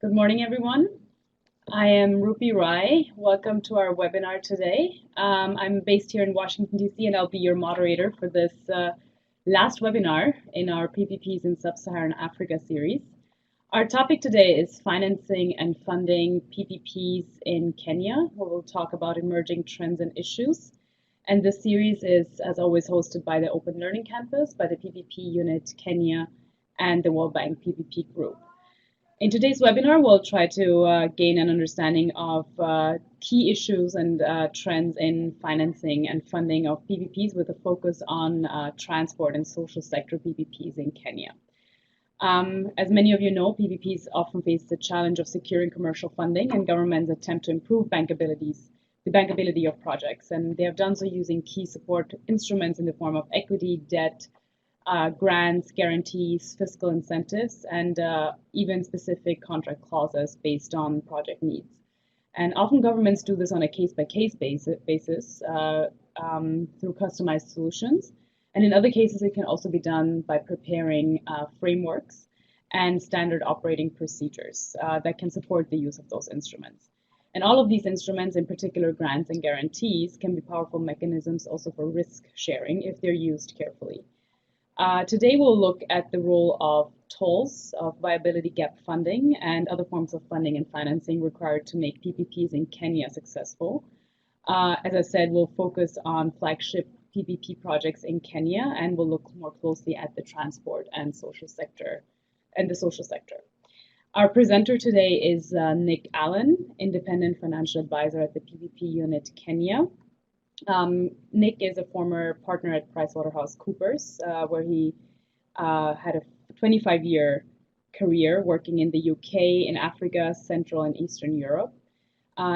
Good morning, everyone. I am Rupi Rai. Welcome to our webinar today. I'm based here in Washington, D.C., and I'll be your moderator for this last webinar in our PPPs in Sub-Saharan Africa series. Our topic today is financing and funding PPPs in Kenya, where we'll talk about emerging trends and issues. And this series is, as always, hosted by the Open Learning Campus, by the PPP Unit Kenya, and the World Bank PPP Group. In today's webinar, we'll try to gain an understanding of key issues and trends in financing and funding of PPPs with a focus on transport and social sector PPPs in Kenya. As many of you know, PPPs often face the challenge of securing commercial funding, and governments attempt to improve the bankability of projects, and they have done so using key support instruments in the form of equity, debt, grants, guarantees, fiscal incentives, and even specific contract clauses based on project needs. And often governments do this on a case-by-case basis through customized solutions. And in other cases, it can also be done by preparing frameworks and standard operating procedures that can support the use of those instruments. And all of these instruments, in particular grants and guarantees, can be powerful mechanisms also for risk sharing if they're used carefully. Today we'll look at the role of tolls, of viability gap funding, and other forms of funding and financing required to make PPPs in Kenya successful. As I said, we'll focus on flagship PPP projects in Kenya, and we'll look more closely at the transport and social sector, Our presenter today is Nick Allen, Independent Financial Advisor at the PPP Unit Kenya. Nick is a former partner at PricewaterhouseCoopers, where he had a 25-year career working in the UK, in Africa, Central and Eastern Europe.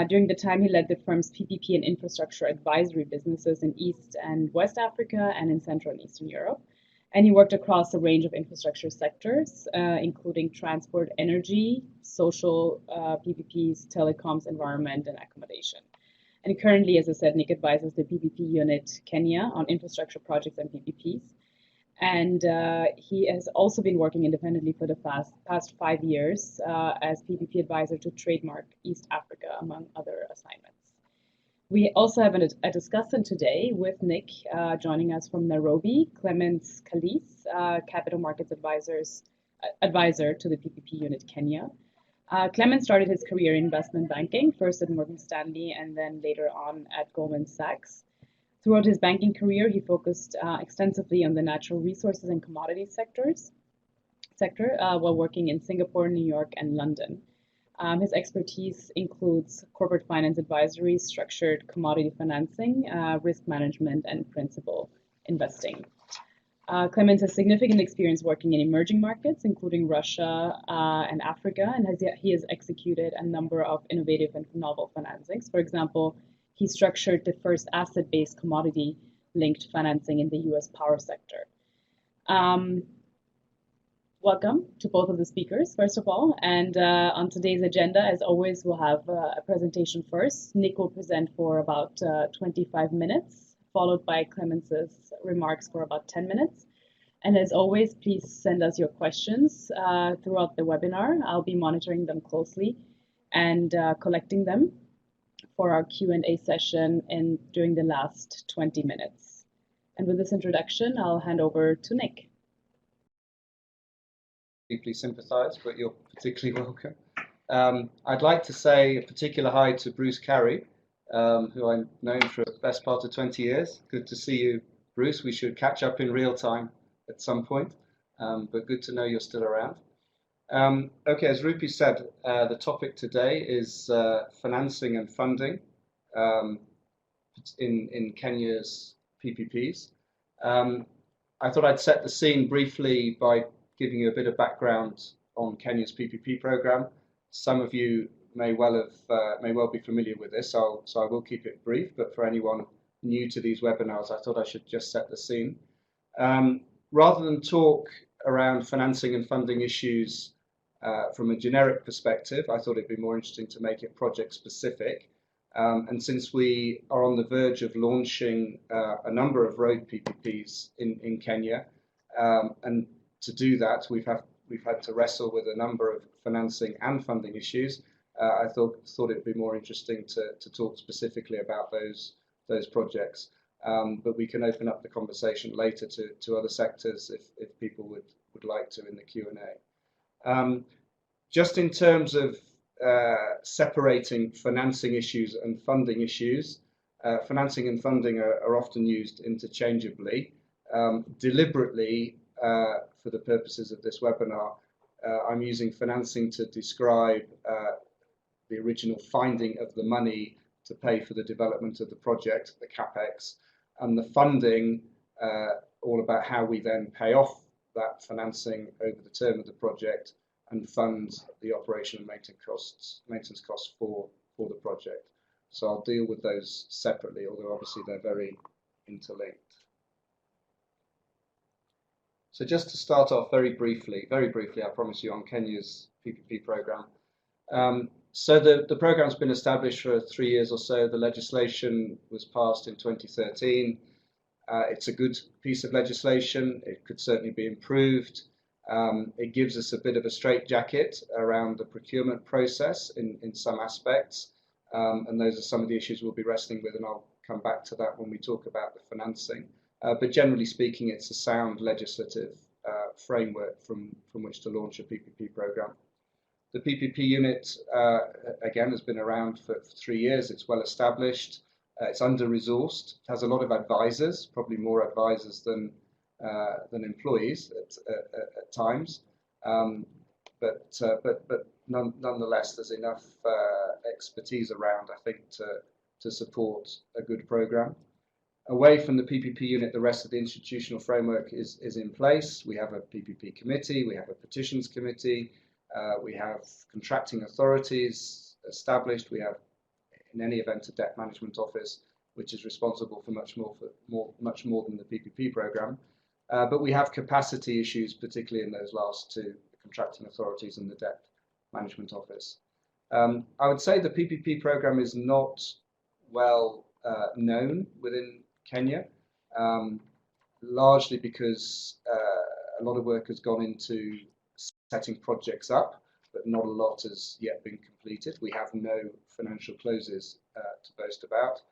During the time, he led the firm's PPP and infrastructure advisory businesses in East and West Africa and in Central and Eastern Europe. And he worked across a range of infrastructure sectors, including transport, energy, social PPPs, telecoms, environment, and accommodation. And currently, as I said, Nick advises the PPP Unit Kenya on infrastructure projects and PPPs. And he has also been working independently for the past 5 years as PPP advisor to Trademark East Africa, among other assignments. We also have a discussant today with Nick joining us from Nairobi, Clemens Kalis, Capital Markets Advisor to the PPP Unit Kenya. Clemens started his career in investment banking, first at Morgan Stanley and then later on at Goldman Sachs. Throughout his banking career, he focused extensively on the natural resources and commodities sector while working in Singapore, New York, and London. His expertise includes corporate finance advisory, structured commodity financing, risk management, and principal investing. Clemens has significant experience working in emerging markets, including Russia and Africa, and he has executed a number of innovative and novel financings. For example, he structured the first asset-based commodity-linked financing in the US power sector. Welcome to both of the speakers, first of all. And on today's agenda, as always, we'll have a presentation first. Nick will present for about 25 minutes, followed by Clemens's remarks for about 10 minutes. And as always, please send us your questions throughout the webinar. I'll be monitoring them closely and collecting them for our Q&A session during the last 20 minutes. And with this introduction, I'll hand over to Nick. Deeply sympathize, but you're particularly welcome. I'd like to say a particular hi to Bruce Carey, who I've known for the best part of 20 years. Good to see you, Bruce. We should catch up in real time at some point, but good to know you're still around. Okay, as Rupi said, the topic today is financing and funding in Kenya's PPPs. I thought I'd set the scene briefly by giving you a bit of background on Kenya's PPP program. Some of you may well be familiar with this, so I will keep it brief, but for anyone new to these webinars, I thought I should just set the scene. Rather than talk around financing and funding issues from a generic perspective, I thought it'd be more interesting to make it project specific. And since we are on the verge of launching a number of road PPPs in Kenya, and to do that, we've had to wrestle with a number of financing and funding issues, I thought it would be more interesting to talk specifically about those projects. But we can open up the conversation later to other sectors if people would like to in the Q&A. Just in terms of separating financing issues and funding issues, financing and funding are often used interchangeably. Deliberately, for the purposes of this webinar, I'm using financing to describe the original finding of the money to pay for the development of the project, the CapEx, and the funding, all about how we then pay off that financing over the term of the project and fund the operation and maintenance costs for the project. So I'll deal with those separately, although obviously they're very interlinked. So just to start off very briefly, I promise you, on Kenya's PPP program. So the program's been established for 3 years or so. The legislation was passed in 2013. It's a good piece of legislation. It could certainly be improved. It gives us a bit of a straitjacket around the procurement process in some aspects. And those are some of the issues we'll be wrestling with, and I'll come back to that when we talk about the financing. But generally speaking, it's a sound legislative framework from which to launch a PPP program. The PPP unit, again, has been around for 3 years. It's well established. It's under-resourced. It has a lot of advisors, probably more advisors than employees at times. But nonetheless, there's enough expertise around, I think, to support a good program. Away from the PPP unit, the rest of the institutional framework is in place. We have a PPP committee, we have a petitions committee, we have contracting authorities established, we have, in any event, a debt management office, which is responsible for much more than the PPP program. But we have capacity issues, particularly in those last two, the contracting authorities and the debt management office. I would say the PPP program is not well known within Kenya, largely because a lot of work has gone into setting projects up, but not a lot has yet been completed. We have no financial closes to boast about.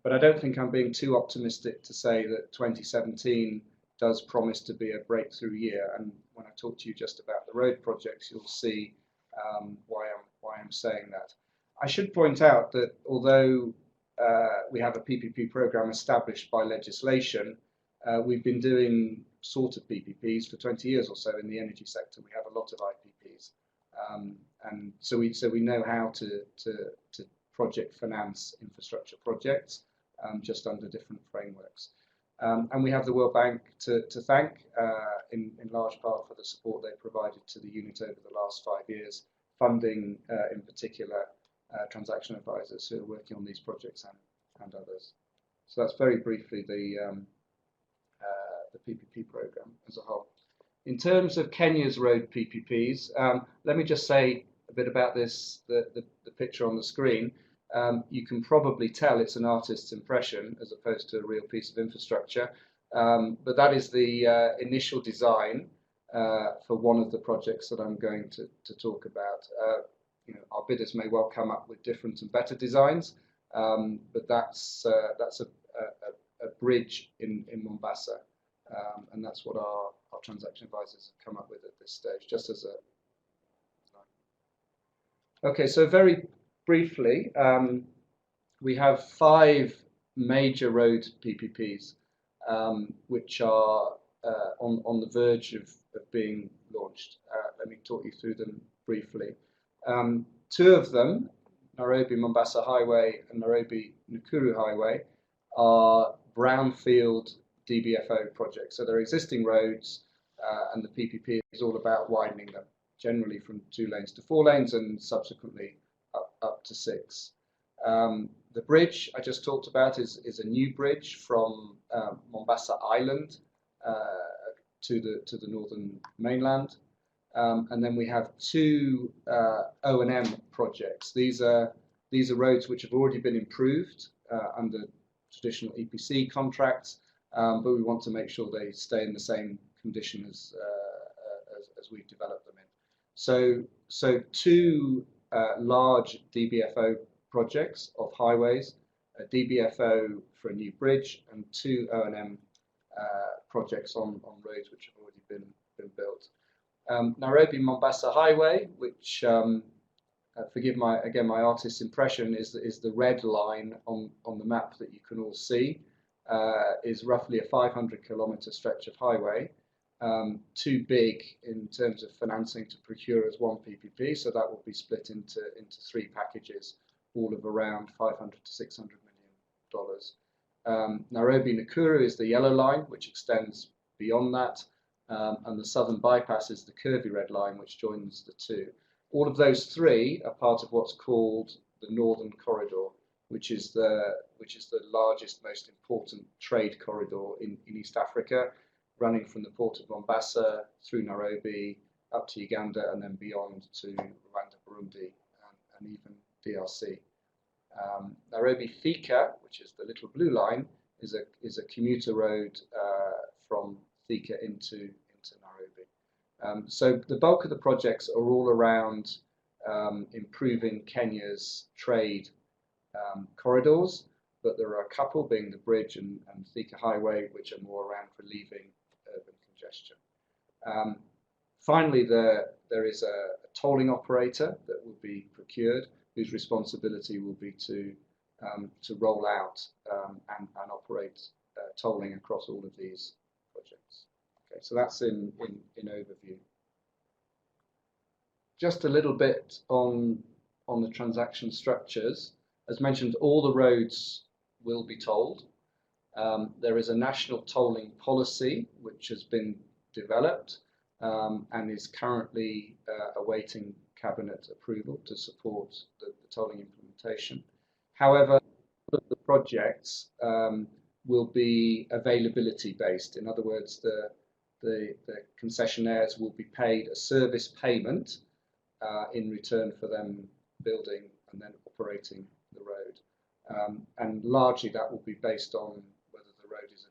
But I don't think I'm being too optimistic to say that 2017 does promise to be a breakthrough year. And when I talk to you just about the road projects, you'll see why I'm saying that. I should point out that although we have a PPP program established by legislation, we've been doing sort of PPPs for 20 years or so in the energy sector. We have a lot of IPPs, and so we know how to project finance infrastructure projects, just under different frameworks. And we have the World Bank to thank in large part for the support they provided to the unit over the last 5 years, funding in particular transaction advisors who are working on these projects and others. So that's very briefly the PPP program as a whole. In terms of Kenya's road PPPs, let me just say a bit about this, the picture on the screen. You can probably tell it's an artist's impression as opposed to a real piece of infrastructure, but that is the initial design for one of the projects that I'm going to talk about. Our bidders may well come up with different and better designs, but that's a bridge in Mombasa, and that's what our transaction advisors have come up with at this stage, just as a design. Okay, so very briefly, we have 5 major road PPPs, which are on the verge of being launched. Let me talk you through them briefly. 2 of them, Nairobi-Mombasa Highway and Nairobi-Nakuru Highway, are brownfield DBFO projects. So they're existing roads, and the PPP is all about widening them, generally from 2 lanes to 4 lanes and subsequently up to 6. The bridge I just talked about is a new bridge from Mombasa Island to the northern mainland. And then we have 2 O&M projects. These are roads which have already been improved under traditional EPC contracts, but we want to make sure they stay in the same condition as as we've developed them in. So two large DBFO projects of highways, a DBFO for a new bridge, and two O&M projects on roads which have already been built. Nairobi Mombasa Highway, which forgive my artist's impression, is the red line on the map that you can all see, is roughly a 500-kilometre stretch of highway, too big in terms of financing to procure as one PPP, so that will be split into three packages, all of around $500 to $600 million. Nairobi Nakuru is the yellow line, which extends beyond that, and the southern bypass is the curvy red line, which joins the two. All of those three are part of what's called the Northern Corridor, which is the largest, most important trade corridor in East Africa, running from the port of Mombasa through Nairobi up to Uganda and then beyond to Rwanda, Burundi, and even DRC. Nairobi Thika, which is the little blue line, is a commuter road from Thika into Nairobi. So the bulk of the projects are all around improving Kenya's trade corridors, but there are a couple, being the bridge and Thika Highway, which are more around relieving urban congestion. Finally, there is a tolling operator that will be procured, whose responsibility will be to roll out and operate tolling across all of these projects. Okay, so that's in overview. Just a little bit on the transaction structures. As mentioned, all the roads will be tolled. There is a national tolling policy which has been developed and is currently awaiting cabinet approval to support the tolling implementation. However, all of the projects will be availability based. In other words, the concessionaires will be paid a service payment in return for them building and then operating the road. And largely that will be based on whether the road is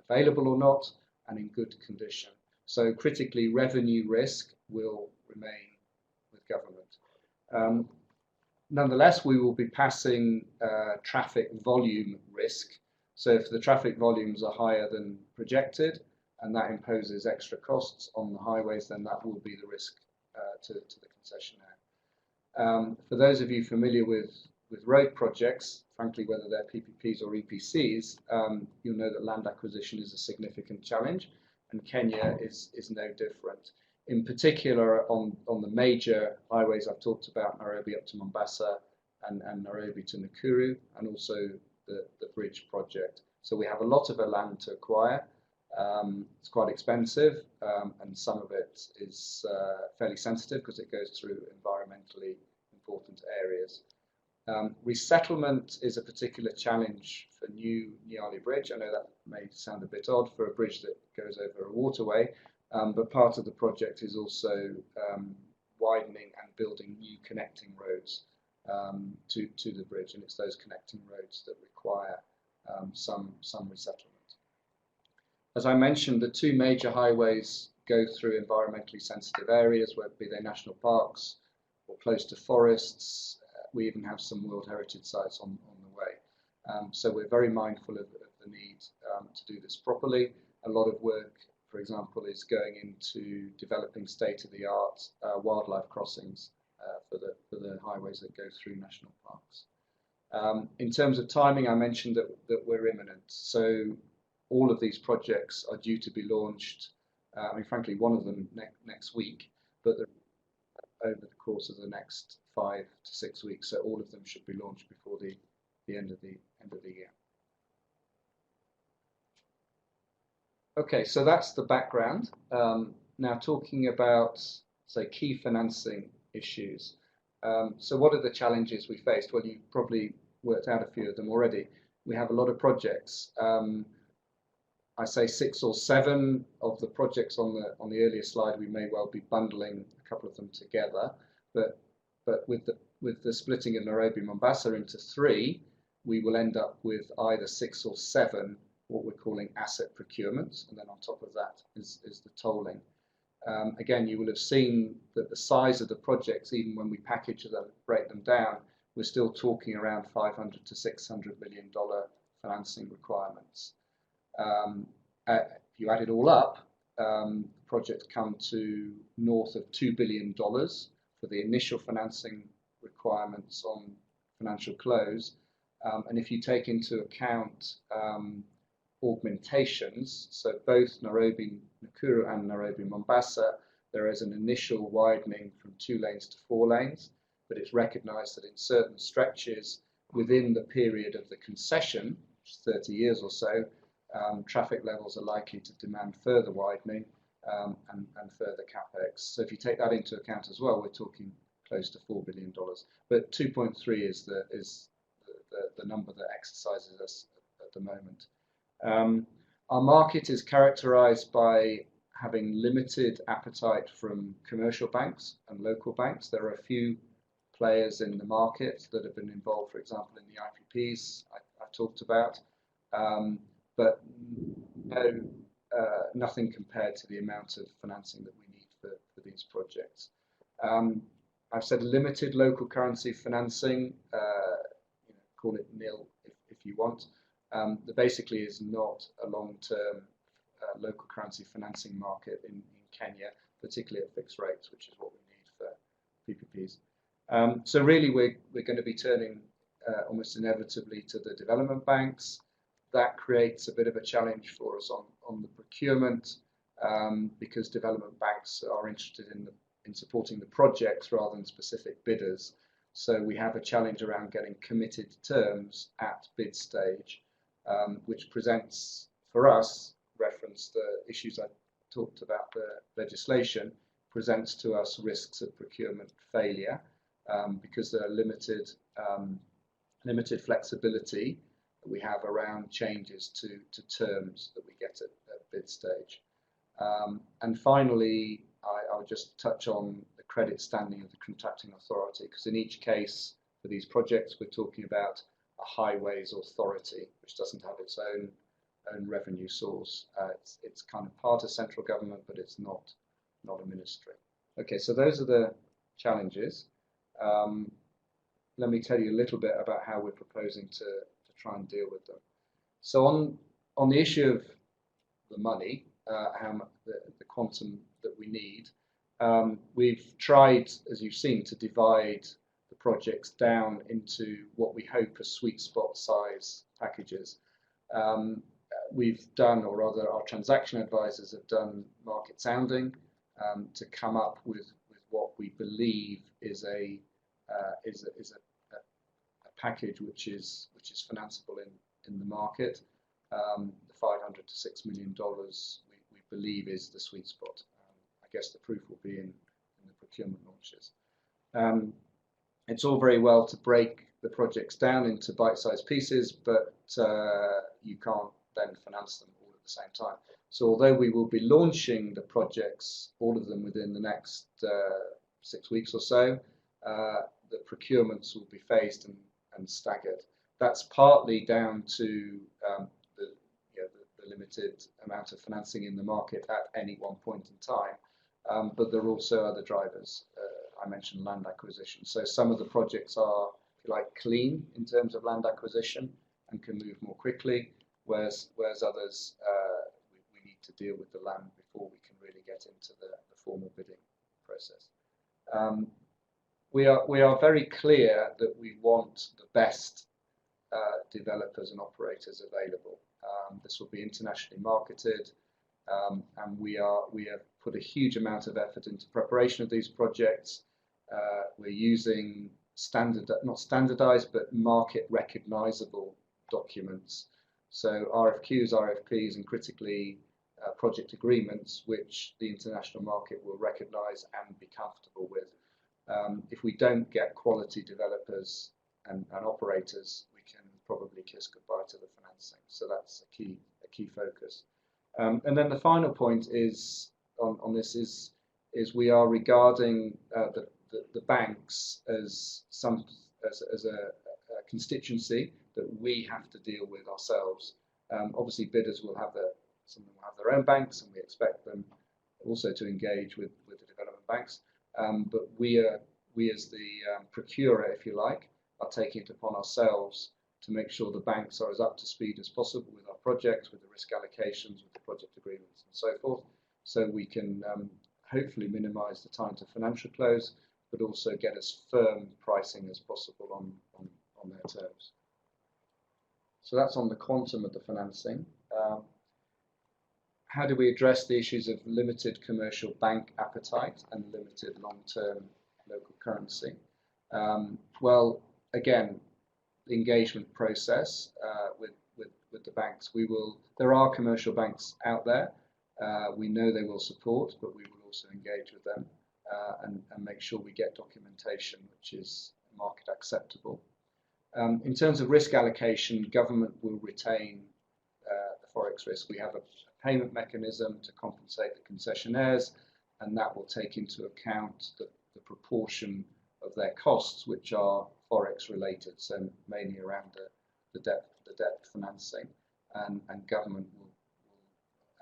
available or not and in good condition. So critically, revenue risk will remain with government. Nonetheless, we will be passing traffic volume risk. So if the traffic volumes are higher than projected and that imposes extra costs on the highways, then that will be the risk to the concessionaire. For those of you familiar with road projects, frankly, whether they're PPPs or EPCs, you'll know that land acquisition is a significant challenge, and Kenya is no different. In particular, on the major highways I've talked about, Nairobi up to Mombasa and Nairobi to Nakuru, and also the bridge project. So we have a lot of land to acquire. It's quite expensive, and some of it is fairly sensitive because it goes through environmentally important areas. Resettlement is a particular challenge for new Nyali Bridge. I know that may sound a bit odd for a bridge that goes over a waterway, but part of the project is also widening and building new connecting roads to the bridge, and it's those connecting roads that require some resettlement. As I mentioned, the two major highways go through environmentally sensitive areas, whether be they national parks or close to forests. We even have some World Heritage sites on the way. So we're very mindful of the need to do this properly. A lot of work, for example, is going into developing state-of-the-art wildlife crossings for the highways that go through national parks. In terms of timing, I mentioned that we're imminent. So all of these projects are due to be launched, I mean, frankly, one of them next week, but over the course of the next 5 to 6 weeks. So all of them should be launched before the end of the year. Okay, so that's the background. Now talking about, say, key financing issues. So what are the challenges we faced? Well, you've probably worked out a few of them already. We have a lot of projects. I say 6 or 7 of the projects on the earlier slide. We may well be bundling a couple of them together, but with the splitting of Nairobi Mombasa into 3, we will end up with either 6 or 7 what we're calling asset procurements, and then on top of that is the tolling. Again, you will have seen that the size of the projects, even when we package them, break them down, we're still talking around $500 to $600 million financing requirements. If you add it all up, projects come to north of $2 billion for the initial financing requirements on financial close. And if you take into account augmentations, so both Nairobi Nakuru and Nairobi Mombasa, there is an initial widening from 2 lanes to 4 lanes, but it's recognized that in certain stretches within the period of the concession, which is 30 years or so, traffic levels are likely to demand further widening and further capex. So if you take that into account as well, we're talking close to $4 billion. But 2.3 is the number that exercises us at the moment. Our market is characterized by having limited appetite from commercial banks and local banks. There are a few players in the market that have been involved, for example, in the IPPs I talked about, but nothing compared to the amount of financing that we need for these projects. I've said limited local currency financing, call it nil if you want. There basically is not a long-term local currency financing market in Kenya, particularly at fixed rates, which is what we need for PPPs. So really we're going to be turning almost inevitably to the development banks. That creates a bit of a challenge for us on the procurement because development banks are interested in supporting the projects rather than specific bidders. So we have a challenge around getting committed terms at bid stage, which presents for us, reference the issues I talked about, the legislation, presents to us risks of procurement failure because there are limited flexibility that we have around changes to terms that we get at bid stage. And finally, I'll just touch on the credit standing of the contracting authority, because in each case for these projects we're talking about a highways authority which doesn't have its own revenue source. It's kind of part of central government, but it's not a ministry. Okay, so those are the challenges. Let me tell you a little bit about how we're proposing to try and deal with them. So on the issue of the money, the quantum that we need, we've tried, as you've seen, to divide the projects down into what we hope are sweet spot size packages. We've done, or rather our transaction advisors have done market sounding to come up with what we believe is a package which is financeable in the market. The $500 to $6 million we believe is the sweet spot. I guess the proof will be in the procurement launches. It's all very well to break the projects down into bite-sized pieces, but you can't then finance them all at the same time. So although we will be launching the projects, all of them within the next 6 weeks or so, the procurements will be phased and staggered. That's partly down to the limited amount of financing in the market at any one point in time, but there are also other drivers. I mentioned land acquisition. So some of the projects are, if you like, clean in terms of land acquisition and can move more quickly, whereas others we need to deal with the land before we can really get into the formal bidding process. We are very clear that we want the best developers and operators available. This will be internationally marketed, and we have put a huge amount of effort into preparation of these projects. We're using not standardized, but market recognizable documents. So RFQs, RFPs, and critically project agreements, which the international market will recognize and be comfortable with. If we don't get quality developers and operators, we can probably kiss goodbye to the financing. So that's a key focus. And then the final point is on this is we are regarding the banks as a constituency that we have to deal with ourselves. Obviously, bidders will have some of them will have their own banks, and we expect them also to engage with the development banks. But we as the procurer, if you like, are taking it upon ourselves to make sure the banks are as up to speed as possible with our projects, with the risk allocations, with the project agreements and so forth, so we can hopefully minimise the time to financial close, but also get as firm pricing as possible on their terms. So that's on the quantum of the financing. How do we address the issues of limited commercial bank appetite and limited long-term local currency? Well, again, the engagement process with the banks. There are commercial banks out there. We know they will support, but we will also engage with them and make sure we get documentation which is market acceptable. In terms of risk allocation, government will retain the forex risk. We have a payment mechanism to compensate the concessionaires, and that will take into account the proportion of their costs which are forex related, so mainly around the debt financing, and government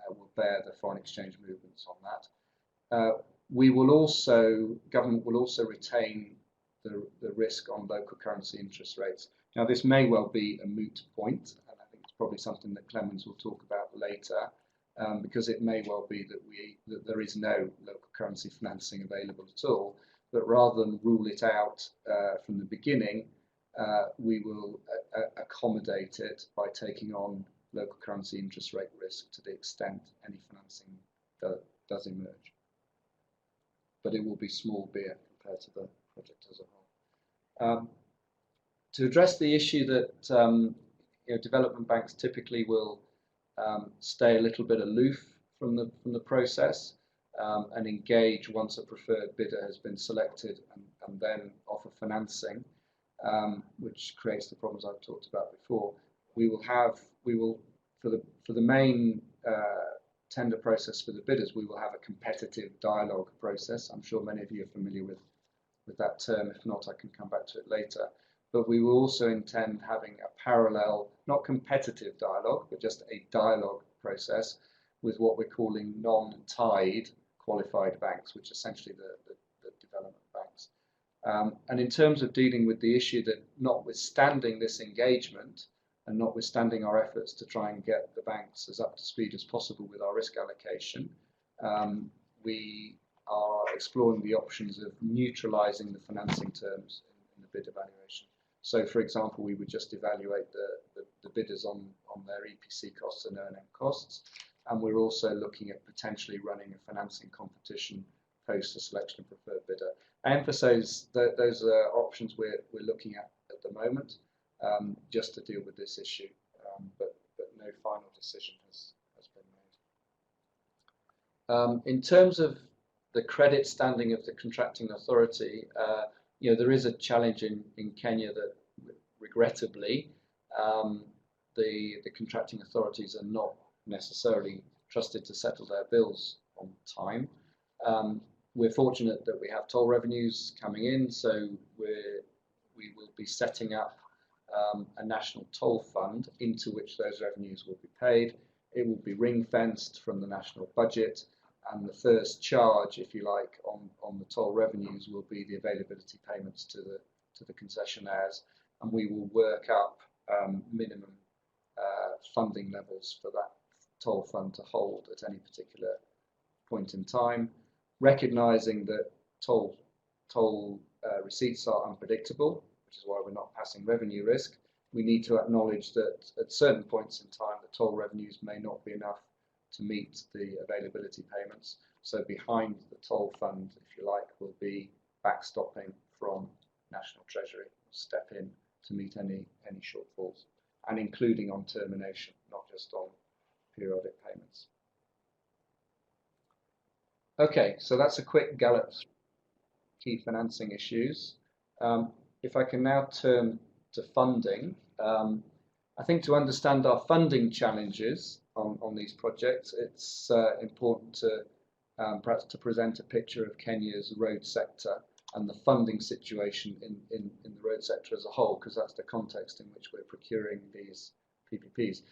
will bear the foreign exchange movements on that. Government will also retain the risk on local currency interest rates. Now, this may well be a moot point, and I think it's probably something that Clemens will talk about later, because it may well be that there is no local currency financing available at all. But rather than rule it out from the beginning, we will accommodate it by taking on local currency interest rate risk to the extent any financing does emerge. But it will be small beer compared to the project as a whole. To address the issue that development banks typically will stay a little bit aloof from the process and engage once a preferred bidder has been selected and then offer financing, which creates the problems I've talked about before. We will for the main tender process for the bidders, we will have a competitive dialogue process. I'm sure many of you are familiar with that term. If not, I can come back to it later. But we will also intend having a parallel, not competitive dialogue, but just a dialogue process with what we're calling non-tied qualified banks, which are essentially the development banks. And in terms of dealing with the issue that, notwithstanding this engagement and notwithstanding our efforts to try and get the banks as up to speed as possible with our risk allocation, we are exploring the options of neutralising the financing terms in the bid evaluation. So, for example, we would just evaluate the bidders on their EPC costs and O&M costs, and we're also looking at potentially running a financing competition post the selection of preferred bidder. I emphasise that those are options we're looking at the moment, just to deal with this issue, but no final decision has been made. In terms of the credit standing of the contracting authority, there is a challenge in Kenya that, regrettably, the contracting authorities are not necessarily trusted to settle their bills on time. We're fortunate that we have toll revenues coming in, so we will be setting up a national toll fund into which those revenues will be paid. It will be ring-fenced from the national budget, and the first charge, if you like, on the toll revenues will be the availability payments to the concessionaires, and we will work up minimum funding levels for that toll fund to hold at any particular point in time, recognising that toll receipts are unpredictable, which is why we're not passing revenue risk. We need to acknowledge that at certain points in time the toll revenues may not be enough to meet the availability payments. So behind the toll fund, if you like, will be backstopping from National Treasury, step in to meet any shortfalls, and including on termination, not just on periodic payments. Okay, so that's a quick gallop through key financing issues. If I can now turn to funding, I think to understand our funding challenges on these projects, it's important to perhaps to present a picture of Kenya's road sector and the funding situation in the road sector as a whole, because that's the context in which we're procuring these PPPs.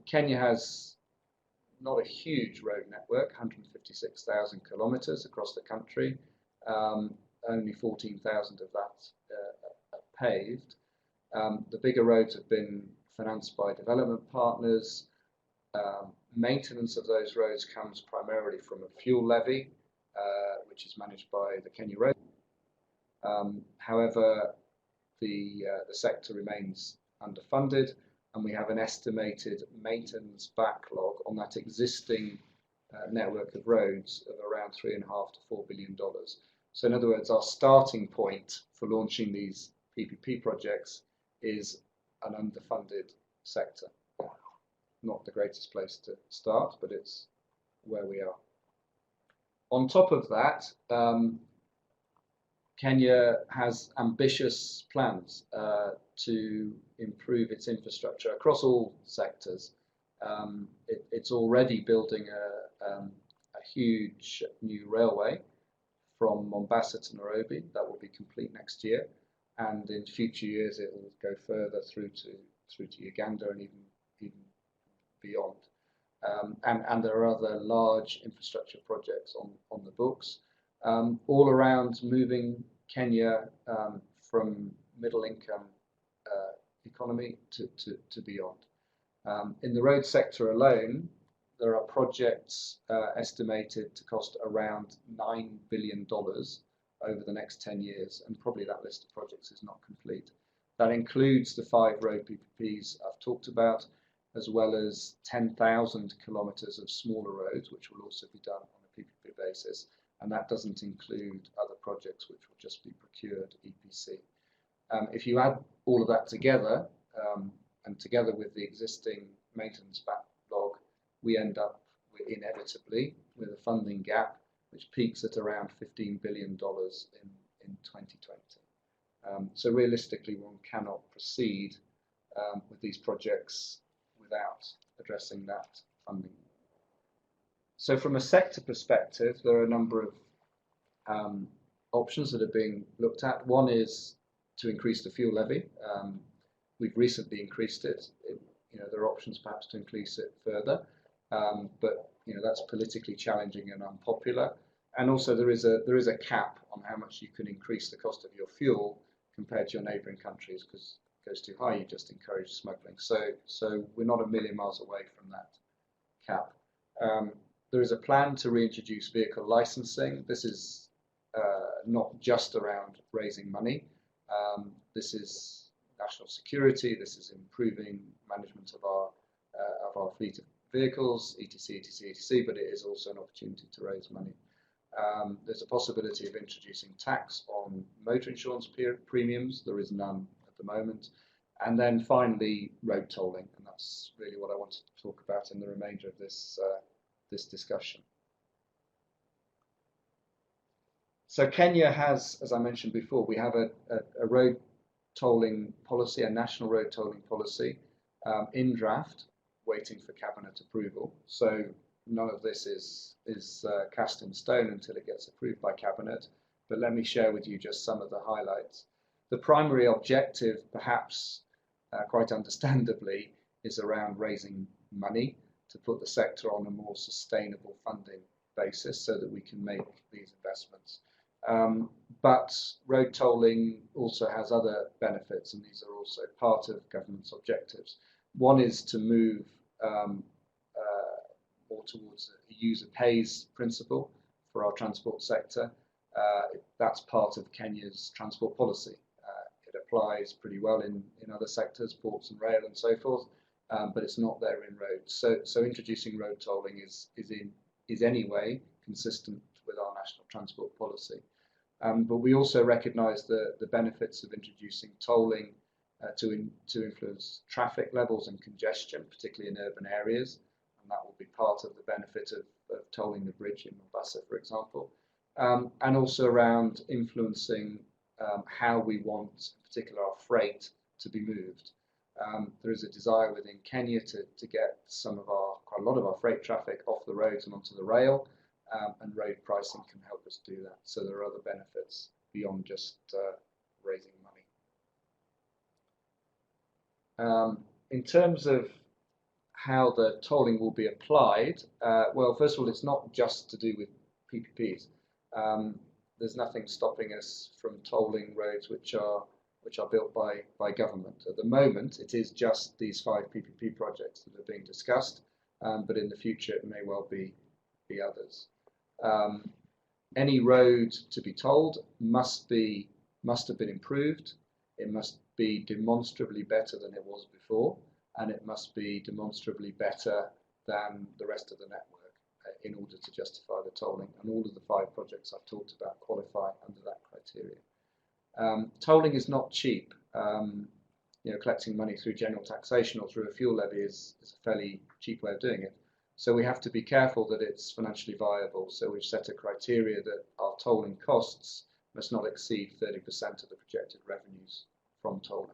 Kenya has not a huge road network, 156,000 kilometres across the country. Only 14,000 of that are paved. The bigger roads have been financed by development partners. Maintenance of those roads comes primarily from a fuel levy, which is managed by the Kenya Road. However, the sector remains underfunded, and we have an estimated maintenance backlog on that existing network of roads of around $3.5 to $4 billion. So in other words, our starting point for launching these PPP projects is an underfunded sector. Not the greatest place to start, but it's where we are. On top of that, Kenya has ambitious plans to improve its infrastructure across all sectors. It's already building a huge new railway from Mombasa to Nairobi. That will be complete next year, and in future years it will go further through to Uganda and even beyond. And there are other large infrastructure projects on the books, all around moving Kenya from middle income economy to beyond. In the road sector alone, there are projects estimated to cost around $9 billion over the next 10 years, and probably that list of projects is not complete. That includes the 5 road PPPs I've talked about, as well as 10,000 kilometres of smaller roads, which will also be done on a PPP basis, and that doesn't include other projects which will just be procured EPC. If you add all of that together, and together with the existing maintenance backlog, we end up inevitably with a funding gap which peaks at around $15 billion in 2020. So realistically, one cannot proceed with these projects without addressing that funding. So from a sector perspective, there are a number of options that are being looked at. One is to increase the fuel levy. We've recently increased it. There are options perhaps to increase it further, but that's politically challenging and unpopular. And also there is a cap on how much you can increase the cost of your fuel compared to your neighbouring countries, because if it goes too high, you just encourage smuggling. So we're not a million miles away from that cap. There is a plan to reintroduce vehicle licensing. This is not just around raising money. This is national security. This is improving management of our fleet of vehicles, etc., etc., etc. But it is also an opportunity to raise money. There's a possibility of introducing tax on motor insurance premiums. There is none at the moment. And then finally, road tolling, and that's really what I wanted to talk about in the remainder of this discussion. So Kenya has, as I mentioned before, we have a road tolling policy, a national road tolling policy in draft, waiting for cabinet approval. So none of this is cast in stone until it gets approved by cabinet. But let me share with you just some of the highlights. The primary objective, perhaps quite understandably, is around raising money to put the sector on a more sustainable funding basis so that we can make these investments. But road tolling also has other benefits, and these are also part of government's objectives. One is to move more towards a user pays principle for our transport sector. That's part of Kenya's transport policy. It applies pretty well in other sectors, ports and rail and so forth, but it's not there in roads. So introducing road tolling is anyway consistent with our national transport policy. But we also recognise the benefits of introducing tolling to influence traffic levels and congestion, particularly in urban areas, and that will be part of the benefit of tolling the bridge in Mombasa, for example, and also around influencing how we want, in particular, our freight to be moved. There is a desire within Kenya to get quite a lot of our freight traffic off the roads and onto the rail, and road pricing can help us do that. So there are other benefits beyond just raising money. In terms of how the tolling will be applied, well, first of all, it's not just to do with PPPs. There's nothing stopping us from tolling roads which are built by government. At the moment, it is just these 5 PPP projects that are being discussed, but in the future it may well be others. Any road to be tolled must have been improved. It must be demonstrably better than it was before, and it must be demonstrably better than the rest of the network in order to justify the tolling. And all of the 5 projects I've talked about qualify under that criteria. Tolling is not cheap. Collecting money through general taxation or through a fuel levy is a fairly cheap way of doing it. So we have to be careful that it's financially viable. So we've set a criteria that our tolling costs must not exceed 30% of the projected revenues from tolling.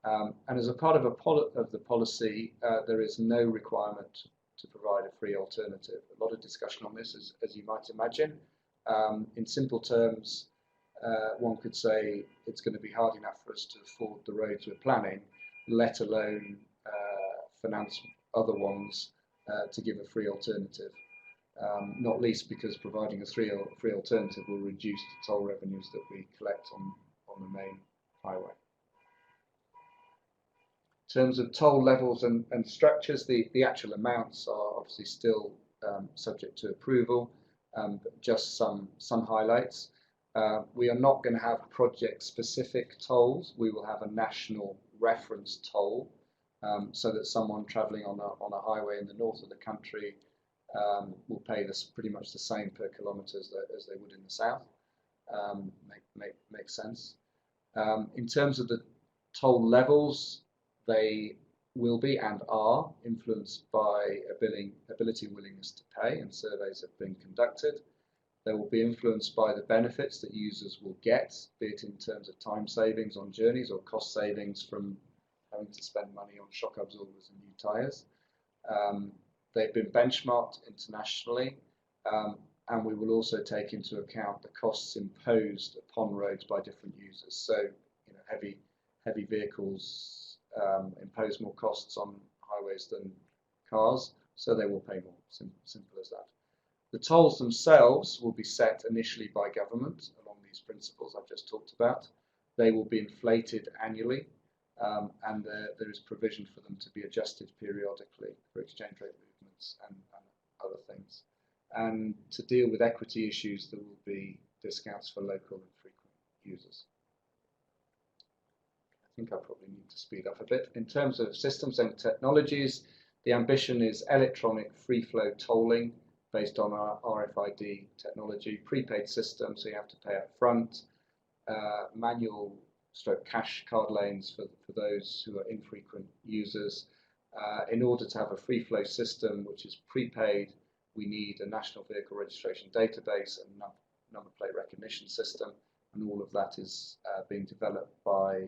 And as a part of the policy, there is no requirement to provide a free alternative. A lot of discussion on this, as you might imagine. In simple terms, one could say it's going to be hard enough for us to afford the roads we're planning, let alone finance other ones to give a free alternative. Not least because providing a free alternative will reduce the toll revenues that we collect on the main highway. In terms of toll levels and structures, the actual amounts are obviously still subject to approval, but just some highlights. We are not going to have project-specific tolls. We will have a national reference toll, so that someone travelling on a highway in the north of the country will pay this pretty much the same per kilometre as they would in the south. Makes sense. In terms of the toll levels, they will be and are influenced by ability willingness to pay, and surveys have been conducted. They will be influenced by the benefits that users will get, be it in terms of time savings on journeys or cost savings from having to spend money on shock absorbers and new tyres. They've been benchmarked internationally, and we will also take into account the costs imposed upon roads by different users. So, heavy vehicles impose more costs on highways than cars, so they will pay more. Simple as that. The tolls themselves will be set initially by government along these principles I've just talked about. They will be inflated annually, and there is provision for them to be adjusted periodically for exchange rate movements and other things. And to deal with equity issues, there will be discounts for local and frequent users. I think I probably need to speed up a bit. In terms of systems and technologies, the ambition is electronic free-flow tolling based on our RFID technology, prepaid system, so you have to pay up front, manual cash card lanes for those who are infrequent users. In order to have a free-flow system which is prepaid, we need a national vehicle registration database and number plate recognition system, and all of that is being developed by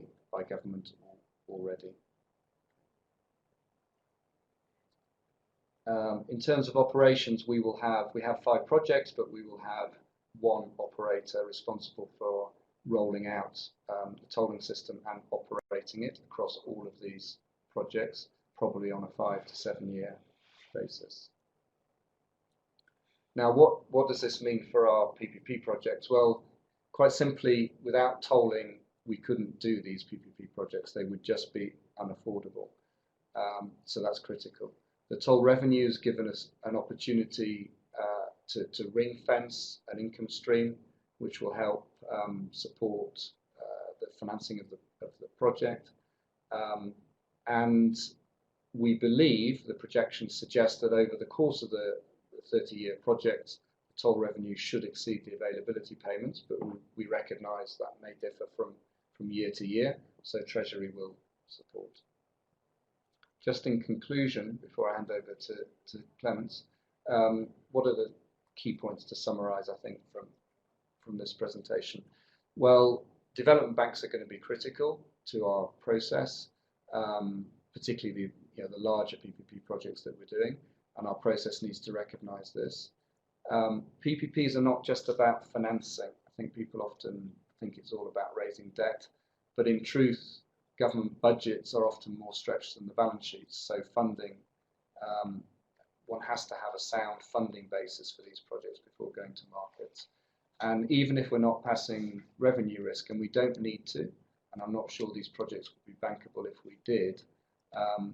government already. In terms of operations, we have 5 projects, but we will have 1 operator responsible for rolling out the tolling system and operating it across all of these projects, probably on a 5 to 7 year basis. Now, what does this mean for our PPP projects? Well, quite simply, without tolling, we couldn't do these PPP projects. They would just be unaffordable. So that's critical. The toll revenue has given us an opportunity to ring fence an income stream, which will help support the financing of the project. And we believe the projections suggest that over the course of the 30-year project, the toll revenue should exceed the availability payments, but we recognise that may differ from year to year, so Treasury will support. Just in conclusion, before I hand over to Clements, what are the key points to summarise, I think, from this presentation? Well, development banks are going to be critical to our process, particularly the larger PPP projects that we're doing, and our process needs to recognise this. PPPs are not just about financing. I think people often think it's all about raising debt, but in truth, government budgets are often more stretched than the balance sheets, so funding one has to have a sound funding basis for these projects before going to market. And even if we're not passing revenue risk, and we don't need to, and I'm not sure these projects would be bankable if we did,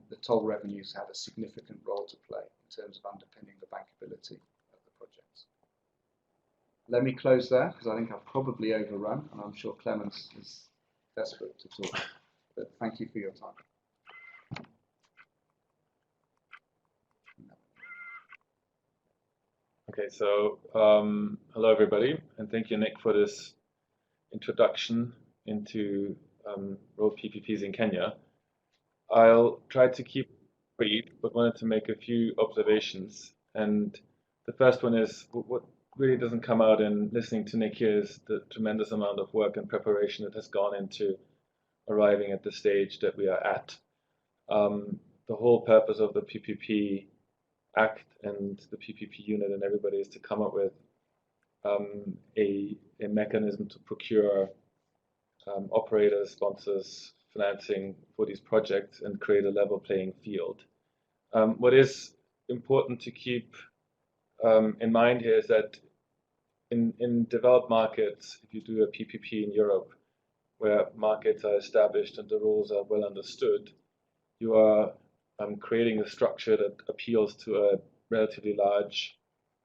the toll revenues have a significant role to play in terms of underpinning the bankability of the projects. Let me close there, because I think I've probably overrun, and I'm sure Clemens is desperate to talk. But thank you for your time. Okay, so hello everybody, and thank you, Nick, for this introduction into road PPPs in Kenya. I'll try to keep brief, but wanted to make a few observations. And the first one is what really doesn't come out in listening to Nick here is the tremendous amount of work and preparation that has gone into arriving at the stage that we are at. The whole purpose of the PPP Act and the PPP unit and everybody is to come up with a mechanism to procure operators, sponsors, financing for these projects and create a level playing field. What is important to keep in mind here is that in developed markets, if you do a PPP in Europe, where markets are established and the rules are well understood, you are creating a structure that appeals to a relatively large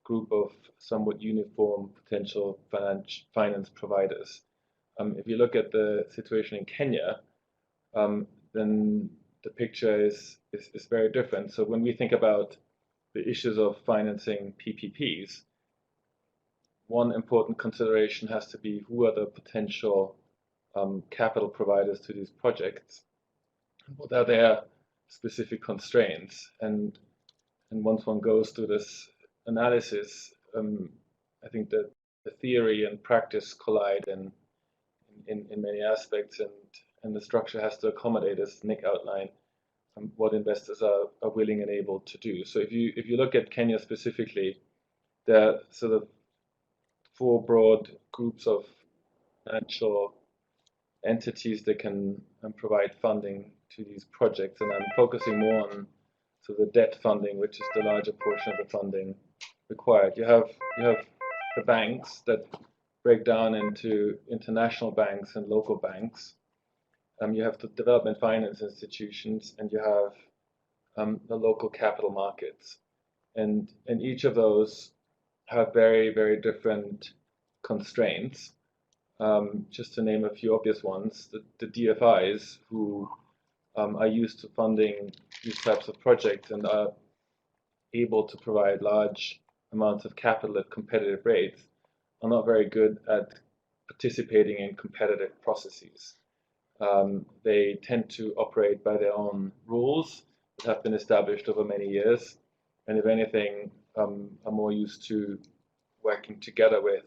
group of somewhat uniform potential finance providers. If you look at the situation in Kenya, then the picture is very different. So when we think about the issues of financing PPPs, one important consideration has to be who are the potential capital providers to these projects, what are their specific constraints, and once one goes through this analysis, I think that the theory and practice collide in many aspects, and the structure has to accommodate, as Nick outlined, what investors are willing and able to do. So if you look at Kenya specifically, there are sort of four broad groups of financial entities that can provide funding to these projects, and I'm focusing more on the debt funding, which is the larger portion of the funding required. You have the banks that break down into international banks and local banks. You have the development finance institutions, and you have the local capital markets, and each of those have very, very different constraints. Just to name a few obvious ones, the DFIs, who are used to funding these types of projects and are able to provide large amounts of capital at competitive rates, are not very good at participating in competitive processes. They tend to operate by their own rules that have been established over many years, and if anything, are more used to working together with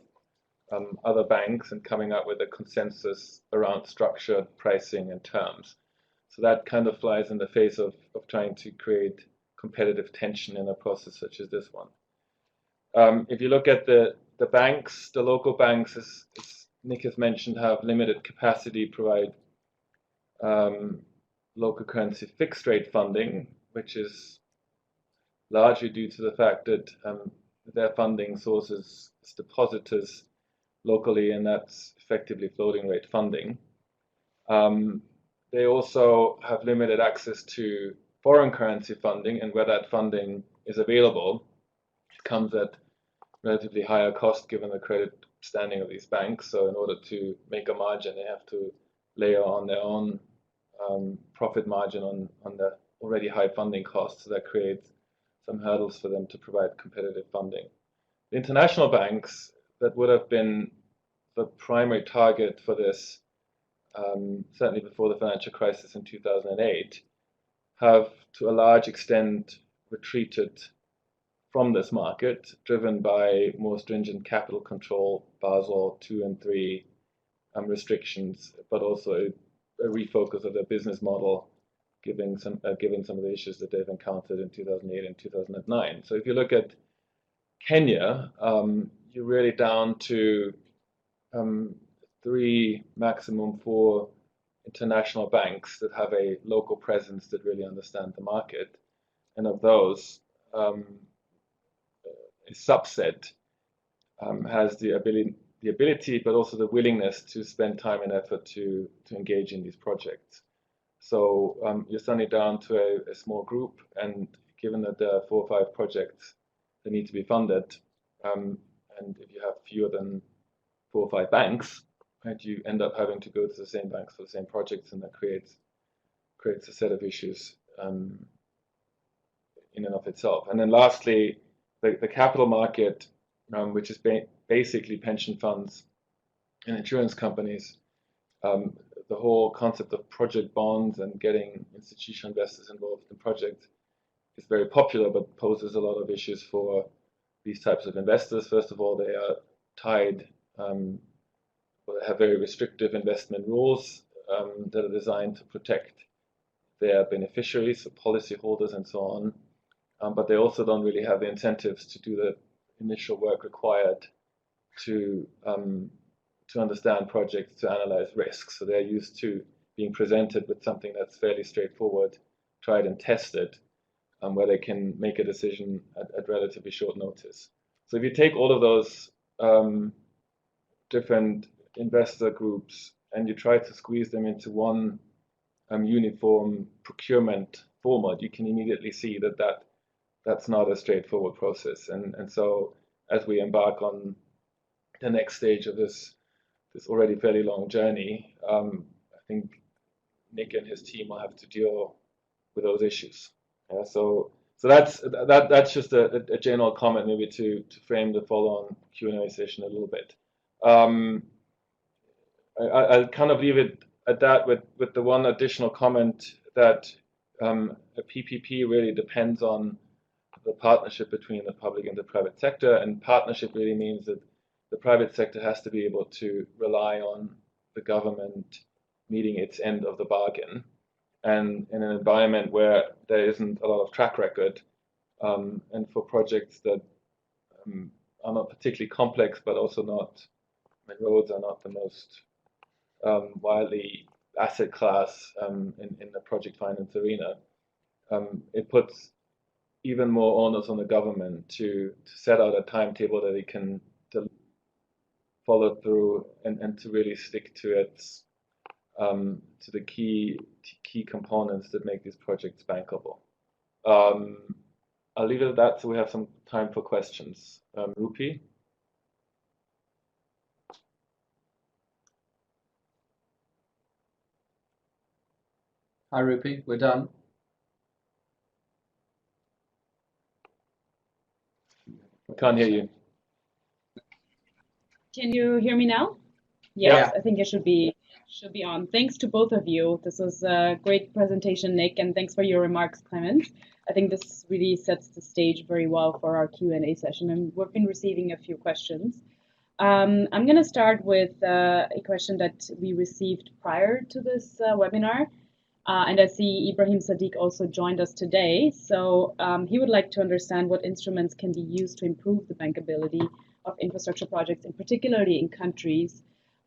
other banks and coming up with a consensus around structure, pricing, and terms. So that kind of flies in the face of trying to create competitive tension in a process such as this one. If you look at the banks, the local banks, as Nick has mentioned, have limited capacity to provide local currency fixed rate funding, which is largely due to the fact that their funding sources is depositors locally, and that's effectively floating rate funding. They also have limited access to foreign currency funding, and where that funding is available, it comes at relatively higher cost given the credit standing of these banks. So in order to make a margin, they have to layer on their own profit margin on the already high funding costs. So that creates some hurdles for them to provide competitive funding. The international banks that would have been the primary target for this, certainly before the financial crisis in 2008, have to a large extent retreated from this market, driven by more stringent capital control, Basel II and III restrictions, but also a refocus of their business model, given some of the issues that they've encountered in 2008 and 2009. So if you look at Kenya, you're really down to 3, maximum 4 international banks that have a local presence that really understand the market. and of those, a subset has the ability, but also the willingness to spend time and effort to engage in these projects. So you're suddenly down to a small group, and given that there are 4 or 5 projects that need to be funded, and if you have fewer than 4 or 5 banks, right, you end up having to go to the same banks for the same projects, and that creates a set of issues in and of itself. And then lastly, the capital market, which is basically pension funds and insurance companies. The whole concept of project bonds and getting institutional investors involved in projects is very popular, but poses a lot of issues for these types of investors. First of all, they are tied, or they have very restrictive investment rules that are designed to protect their beneficiaries, so policyholders and so on. But they also don't really have the incentives to do the initial work required to understand projects, to analyze risks. So they're used to being presented with something that's fairly straightforward, tried and tested, where they can make a decision at relatively short notice. So if you take all of those different investor groups and you try to squeeze them into one uniform procurement format, you can immediately see that's not a straightforward process. And so as we embark on the next stage of this already fairly long journey, I think Nick and his team will have to deal with those issues. Yeah, so that's just a general comment, maybe to frame the follow-on Q&A session a little bit. I'll kind of leave it at that with the one additional comment that a PPP really depends on the partnership between the public and the private sector, and partnership really means that the private sector has to be able to rely on the government meeting its end of the bargain. And in an environment where there isn't a lot of track record, and for projects that are not particularly complex, but also not, roads are not the most widely asset class in the project finance arena, it puts even more onus on the government to set out a timetable that it can follow through and to really stick to its to the key components that make these projects bankable. I'll leave it at that, so we have some time for questions. Rupi? Hi, Rupi. We're done. I can't hear you. Can you hear me now? Yes, I think it should be on. Thanks to both of you. This was a great presentation, Nick, and thanks for your remarks, Clemens. I think this really sets the stage very well for our Q&A session, and we've been receiving a few questions. I'm going to start with a question that we received prior to this webinar. And I see Ibrahim Sadiq also joined us today. So he would like to understand what instruments can be used to improve the bankability of infrastructure projects, and particularly in countries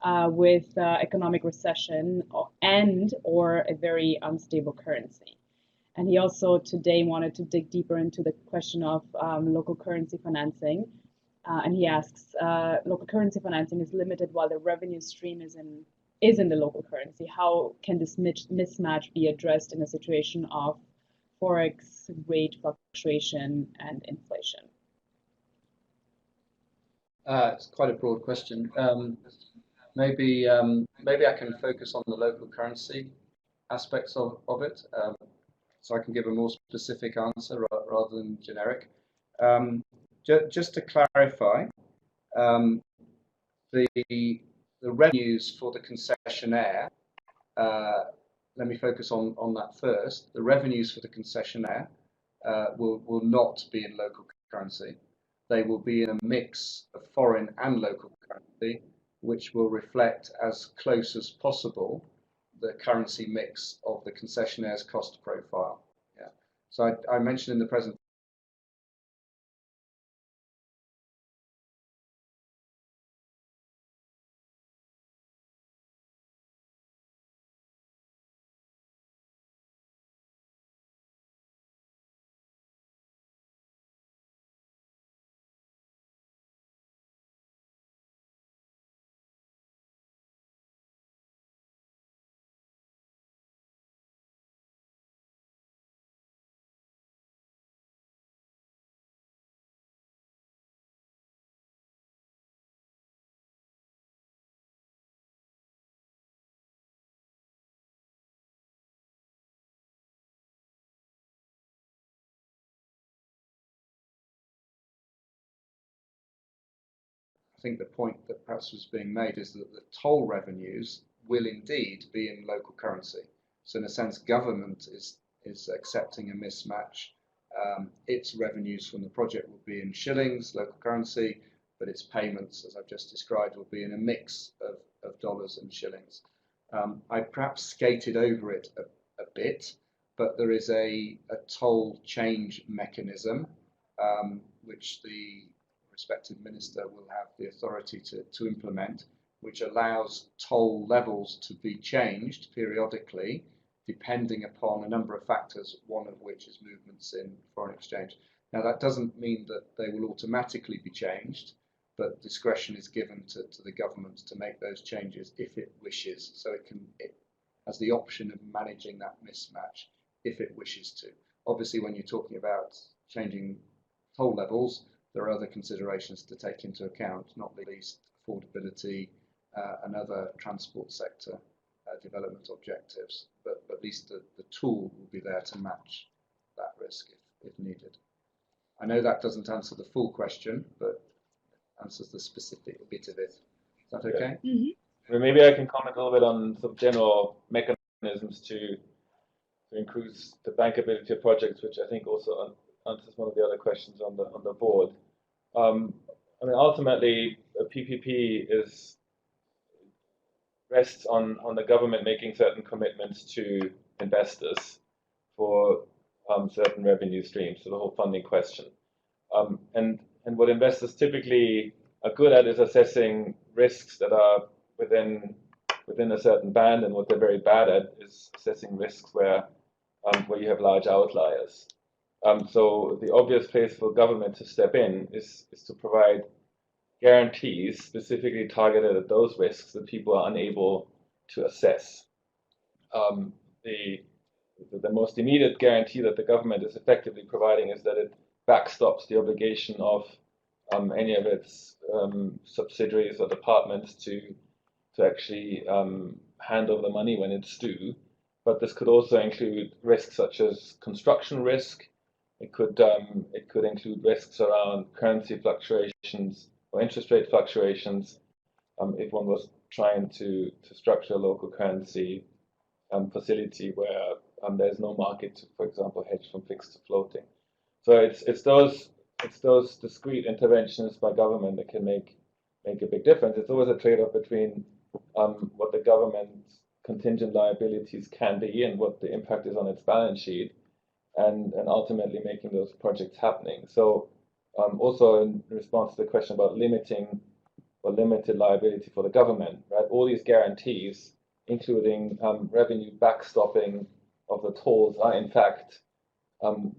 with economic recession or a very unstable currency. And he also today wanted to dig deeper into the question of local currency financing. And he asks, local currency financing is limited while the revenue stream is in the local currency. How can this mismatch be addressed in a situation of forex rate fluctuation and inflation? It's quite a broad question. Maybe I can focus on the local currency aspects of it, so I can give a more specific answer rather than generic. Just to clarify, the revenues for the concessionaire, let me focus on that first. The revenues for the concessionaire will not be in local currency. They will be in a mix of foreign and local currency, which will reflect as close as possible the currency mix of the concessionaire's cost profile. Yeah. So I mentioned in the presentation think the point that perhaps was being made is that the toll revenues will indeed be in local currency. So in a sense, government is accepting a mismatch. Its revenues from the project will be in shillings, local currency, but its payments, as I've just described, will be in a mix of dollars and shillings. I perhaps skated over it a bit, but there is a toll change mechanism, which the respective minister will have the authority to implement, which allows toll levels to be changed periodically, depending upon a number of factors, one of which is movements in foreign exchange. Now, that doesn't mean that they will automatically be changed, but discretion is given to the government to make those changes if it wishes. So it has the option of managing that mismatch if it wishes to. Obviously, when you're talking about changing toll levels, there are other considerations to take into account, not least affordability and other transport sector development objectives, but at least the tool will be there to match that risk if needed. I know that doesn't answer the full question, but answers the specific bit of it. Is that okay? Mm-hmm. Maybe I can comment a little bit on some general mechanisms to increase the bankability of projects, which I think also answers one of the other questions on the board. I mean, ultimately, a PPP rests on the government making certain commitments to investors for certain revenue streams, so the whole funding question. And what investors typically are good at is assessing risks that are within a certain band, and what they're very bad at is assessing risks where you have large outliers. So the obvious place for government to step in is to provide guarantees specifically targeted at those risks that people are unable to assess. The most immediate guarantee that the government is effectively providing is that it backstops the obligation of any of its subsidiaries or departments to actually hand over the money when it's due. But this could also include risks such as construction risk. It could include risks around currency fluctuations or interest rate fluctuations, if one was trying to structure a local currency facility where there's no market to, for example, hedge from fixed to floating. So it's those discrete interventions by government that can make a big difference. It's always a trade-off between what the government's contingent liabilities can be and what the impact is on its balance sheet, and ultimately making those projects happening. So also in response to the question about limiting or limited liability for the government, right? All these guarantees, including revenue backstopping of the tolls, are in fact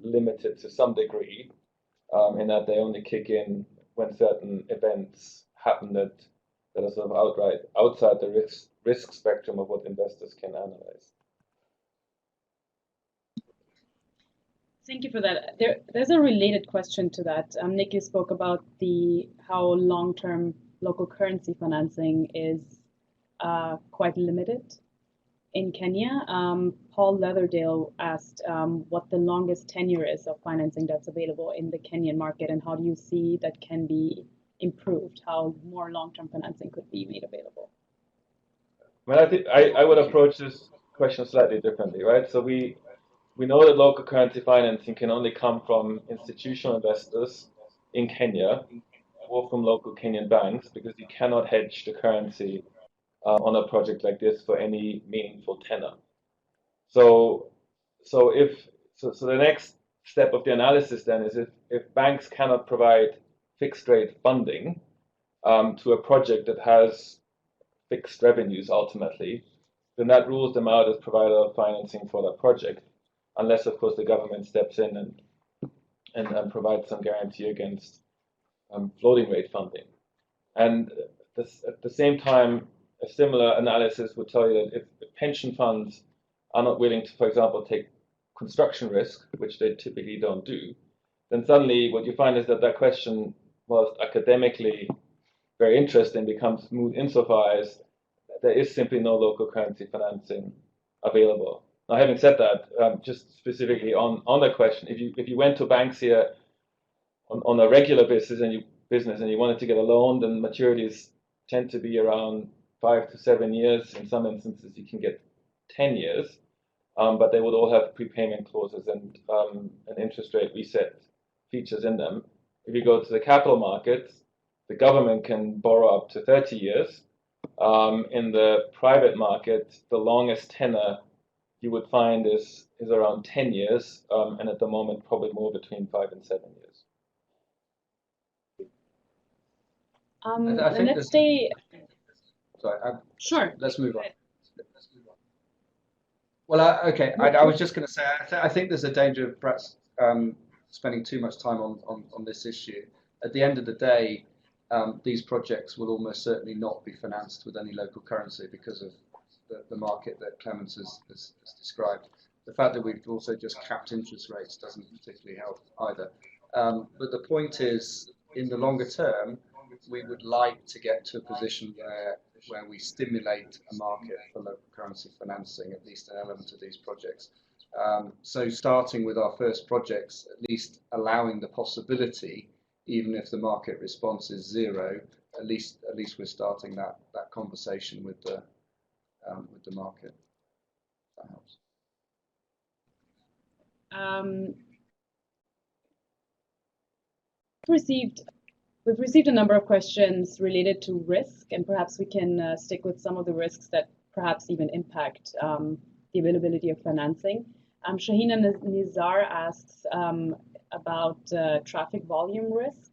limited to some degree, in that they only kick in when certain events happen that are sort of outright outside the risk spectrum of what investors can analyze. Thank you for that. There's a related question to that. Nick, you spoke about how long-term local currency financing is quite limited in Kenya. Paul Leatherdale asked what the longest tenure is of financing that's available in the Kenyan market, and how do you see that can be improved, how more long-term financing could be made available? Well, I think I would approach this question slightly differently, right? So we know that local currency financing can only come from institutional investors in Kenya or from local Kenyan banks, because you cannot hedge the currency on a project like this for any meaningful tenor. So the next step of the analysis then is if banks cannot provide fixed rate funding to a project that has fixed revenues ultimately, then that rules them out as provider of financing for that project, unless of course the government steps in and provides some guarantee against floating rate funding. And at the same time, a similar analysis would tell you that if pension funds are not willing to, for example, take construction risk, which they typically don't do, then suddenly what you find is that question, whilst academically very interesting, becomes moot insofar as there is simply no local currency financing available. Now, having said that, just specifically on that question, if you went to banks here on a regular basis and you business and you wanted to get a loan, then maturities tend to be around 5 to 7 years. In some instances, you can get 10 years, but they would all have prepayment clauses and an interest rate reset features in them. If you go to the capital markets, the government can borrow up to 30 years. In the private market, the longest tenor you would find is around 10 years, and at the moment, probably more between 5 and 7 years. Let's stay. Sorry, Sure. let's move on. Well, okay. I was just going to say, I think there's a danger of perhaps spending too much time on this issue. At the end of the day, these projects will almost certainly not be financed with any local currency because of the market that Clemens has described. The fact that we've also just capped interest rates doesn't particularly help either. But the point is, in the longer term, we would like to get to a position where we stimulate a market for local currency financing, at least an element of these projects. So starting with our first projects, at least allowing the possibility, even if the market response is zero, at least we're starting that conversation with the market. That helps. We've received a number of questions related to risk, and perhaps we can stick with some of the risks that perhaps even impact the availability of financing. Shahina Nizar asks about traffic volume risk,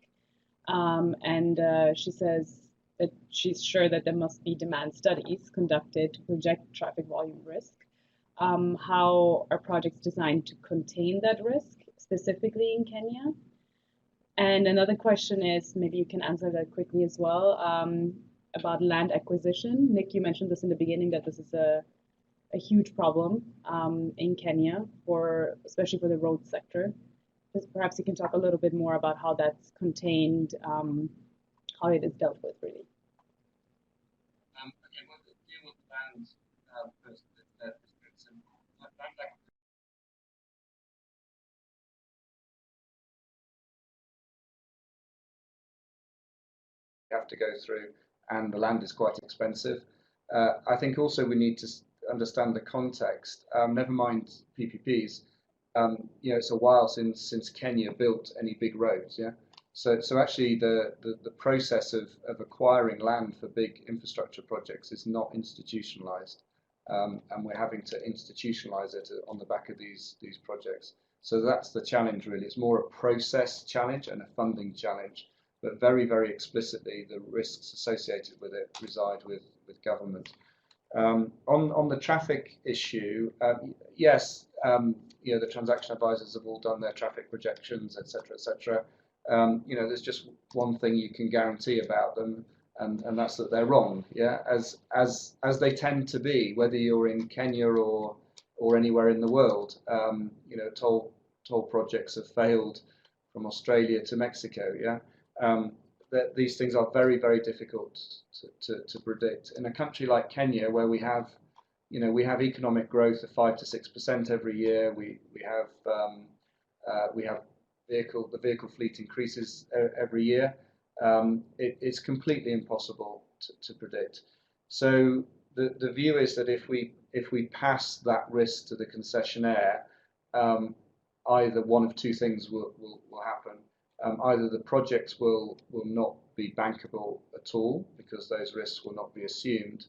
and she says that she's sure that there must be demand studies conducted to project traffic volume risk. How are projects designed to contain that risk, specifically in Kenya? And another question is, maybe you can answer that quickly as well, about land acquisition. Nick, you mentioned this in the beginning, that this is a huge problem in Kenya, especially for the road sector. Perhaps you can talk a little bit more about how that's contained, how it is dealt with, really. Okay, well, the deal with land first is very simple. You have to go through, and the land is quite expensive. I think also we need to understand the context. Never mind PPPs. It's a while since Kenya built any big roads. Yeah. So actually the process of acquiring land for big infrastructure projects is not institutionalized, and we're having to institutionalize it on the back of these projects. So that's the challenge, really. It's more a process challenge and a funding challenge, but very, very explicitly the risks associated with it reside with government. On the traffic issue, yes, the transaction advisors have all done their traffic projections, etc., etc. There's just one thing you can guarantee about them, and that's that they're wrong. Yeah, as they tend to be, whether you're in Kenya or anywhere in the world. Toll projects have failed from Australia to Mexico. Yeah. That these things are very, very difficult to predict. In a country like Kenya, where we have economic growth of 5 to 6% every year, we have the vehicle fleet increases every year. It's completely impossible to predict. So the view is that if we pass that risk to the concessionaire, either one of two things will happen. Either the projects will not be bankable at all because those risks will not be assumed,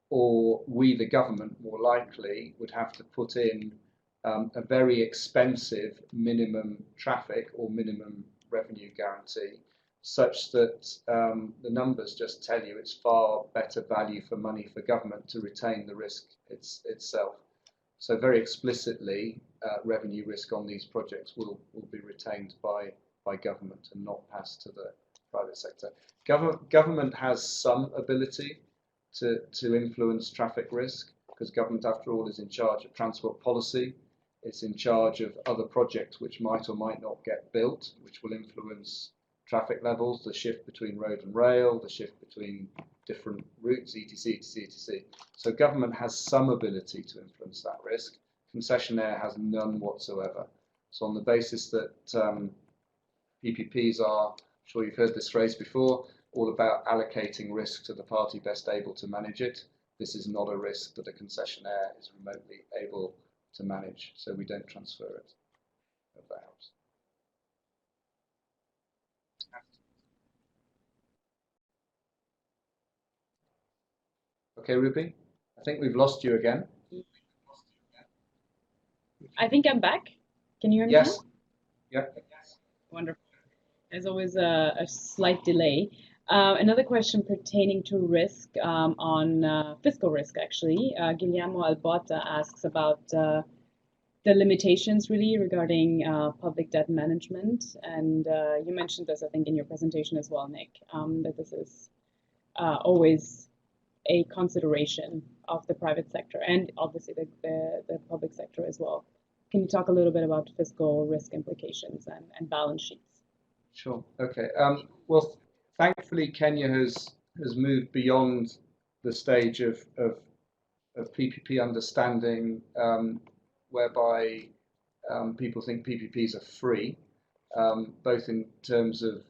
or we, the government, more likely would have to put in a very expensive minimum traffic or minimum revenue guarantee, such that the numbers just tell you it's far better value for money for government to retain the risk itself. So very explicitly, revenue risk on these projects will be retained by government and not passed to the private sector. Government has some ability to influence traffic risk, because government, after all, is in charge of transport policy. It's in charge of other projects which might or might not get built, which will influence traffic levels, the shift between road and rail, the shift between different routes, etc., etc., etc. So government has some ability to influence that risk. Concessionaire has none whatsoever. So on the basis that PPPs are sure you've heard this phrase before, all about allocating risk to the party best able to manage it. This is not a risk that a concessionaire is remotely able to manage, so we don't transfer it. Hope that helps. Okay, Ruby, I think we've lost you again. I think I'm back. Can you hear me Yes. now? Yeah. Wonderful. There's always a slight delay. Another question pertaining to risk on fiscal risk, actually. Guillermo Albota asks about the limitations really regarding public debt management. And you mentioned this, I think, in your presentation as well, Nick, that this is always a consideration of the private sector and obviously the public sector as well. Can you talk a little bit about fiscal risk implications and balance sheets? Sure. Okay. Well, thankfully, Kenya has moved beyond the stage of PPP understanding, whereby people think PPPs are free, both in terms of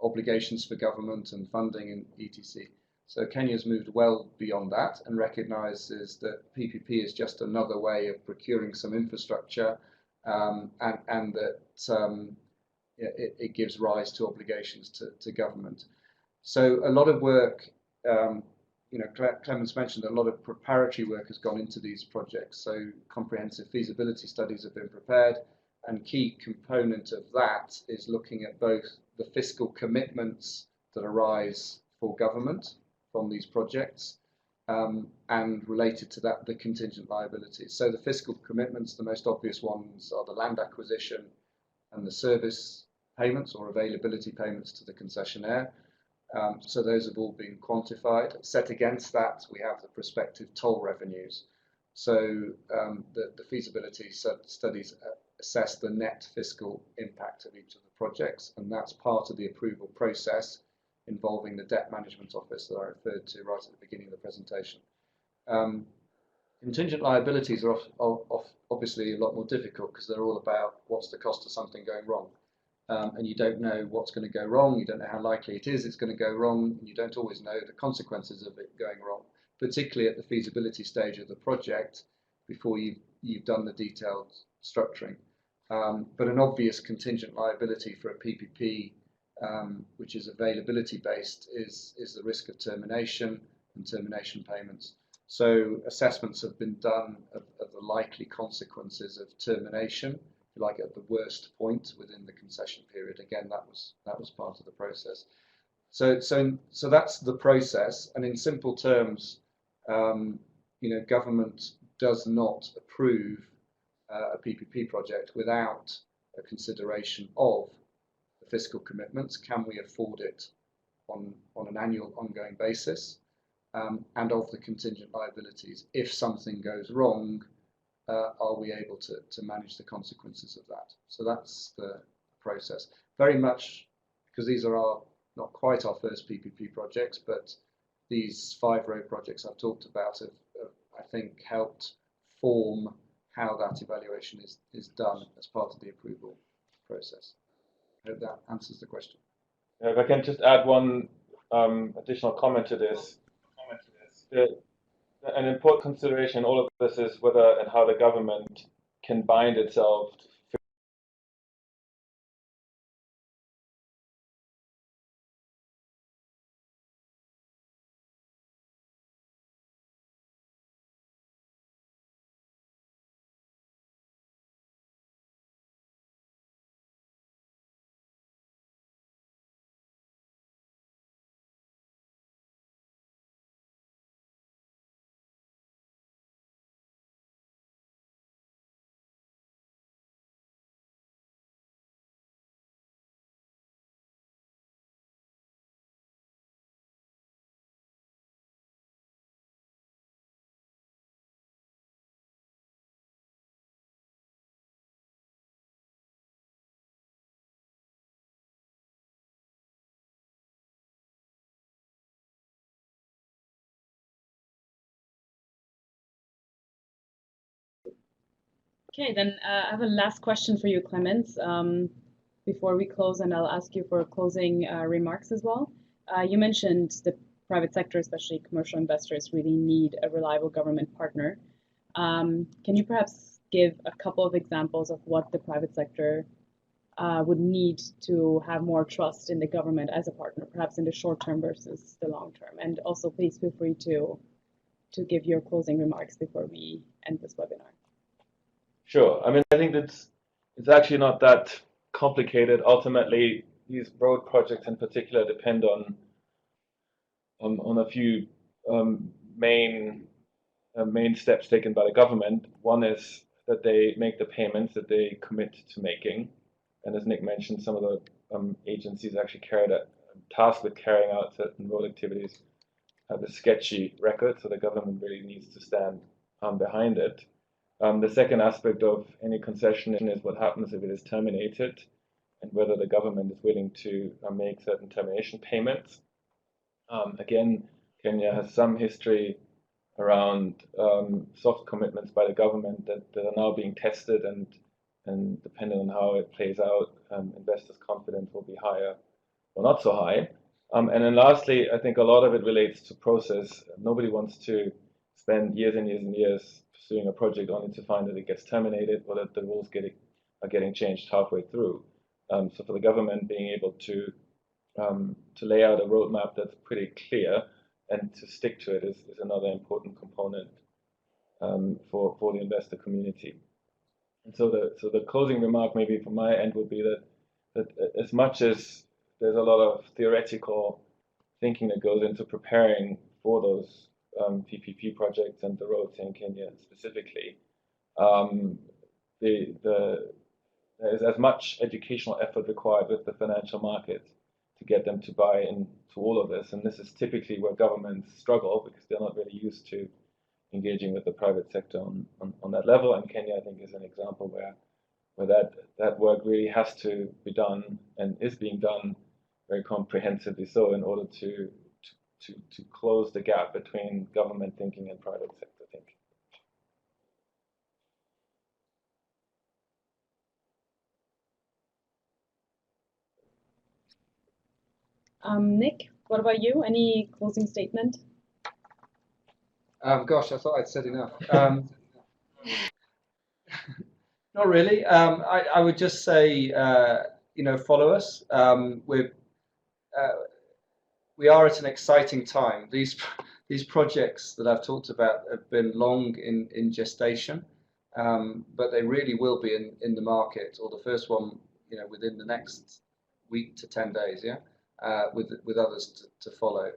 obligations for government and funding and etc. So Kenya's moved well beyond that and recognises that PPP is just another way of procuring some infrastructure, and that it gives rise to obligations to government. So a lot of work, Clemens mentioned a lot of preparatory work has gone into these projects. So comprehensive feasibility studies have been prepared, and key component of that is looking at both the fiscal commitments that arise for government from these projects, and related to that, the contingent liabilities. So the fiscal commitments, the most obvious ones are the land acquisition and the service payments or availability payments to the concessionaire. So those have all been quantified. Set against that, we have the prospective toll revenues. So the feasibility studies assess the net fiscal impact of each of the projects, and that's part of the approval process involving the debt management office that I referred to right at the beginning of the presentation. Contingent liabilities are obviously a lot more difficult because they're all about what's the cost of something going wrong. And you don't know what's going to go wrong, you don't know how likely it is it's going to go wrong, and you don't always know the consequences of it going wrong, particularly at the feasibility stage of the project before you've done the detailed structuring. But an obvious contingent liability for a PPP, which is availability based, is the risk of termination and termination payments. So assessments have been done of the likely consequences of termination, if you like, at the worst point within the concession period. Again, that was part of the process. So that's the process. And in simple terms, government does not approve a PPP project without a consideration of the fiscal commitments. Can we afford it on an annual ongoing basis? And of the contingent liabilities. If something goes wrong, are we able to manage the consequences of that? So that's the process. Very much, because these are not quite our first PPP projects, but these 5 road projects I've talked about have I think, helped form how that evaluation is done as part of the approval process. I hope that answers the question. If I can just add one additional comment to this. An important consideration in all of this is whether and how the government can bind itself to Okay, then I have a last question for you, Clemens. before we close, and I'll ask you for closing remarks as well. You mentioned the private sector, especially commercial investors, really need a reliable government partner. Can you perhaps give a couple of examples of what the private sector would need to have more trust in the government as a partner, perhaps in the short term versus the long term? And also, please feel free to give your closing remarks before we end this webinar. Sure. I mean, I think it's actually not that complicated. Ultimately, these road projects in particular depend on a few main steps taken by the government. One is that they make the payments that they commit to making. And as Nick mentioned, some of the agencies actually tasked with carrying out certain road activities have a sketchy record, so the government really needs to stand behind it. The second aspect of any concession is what happens if it is terminated, and whether the government is willing to make certain termination payments. Again, Kenya has some history around soft commitments by the government that are now being tested, and depending on how it plays out, investors' confidence will be higher or not so high. And then lastly, I think a lot of it relates to process. Nobody wants to spend years and years and years pursuing a project only to find that it gets terminated or that the rules are getting changed halfway through. So for the government being able to lay out a roadmap that's pretty clear and to stick to it is another important component for the investor community. And so the closing remark maybe from my end would be that as much as there's a lot of theoretical thinking that goes into preparing for those PPP projects and the roads in Kenya specifically, there is as much educational effort required with the financial market to get them to buy into all of this. And this is typically where governments struggle because they're not really used to engaging with the private sector on that level. And Kenya, I think, is an example where that work really has to be done and is being done very comprehensively so in order to close the gap between government thinking and private sector thinking. Nick, what about you? Any closing statement? Gosh, I thought I'd said enough. Not really. I would just say, follow us. We are at an exciting time. These projects that I've talked about have been long in gestation, but they really will be in the market, or the first one, within the next week to 10 days, yeah, with others to follow.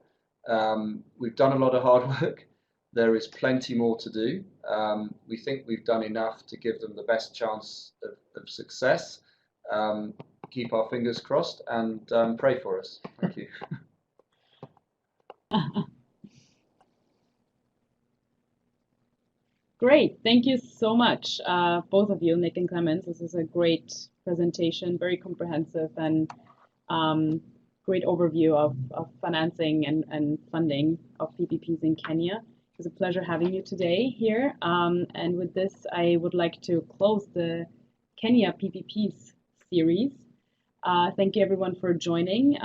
We've done a lot of hard work. There is plenty more to do. We think we've done enough to give them the best chance of success. Keep our fingers crossed and pray for us. Thank you. Great, thank you so much, both of you, Nick and Clemens. This is a great presentation, very comprehensive, and great overview of financing and funding of PPPs in Kenya. It was a pleasure having you today here. And with this, I would like to close the Kenya PPPs series. Thank you everyone for joining.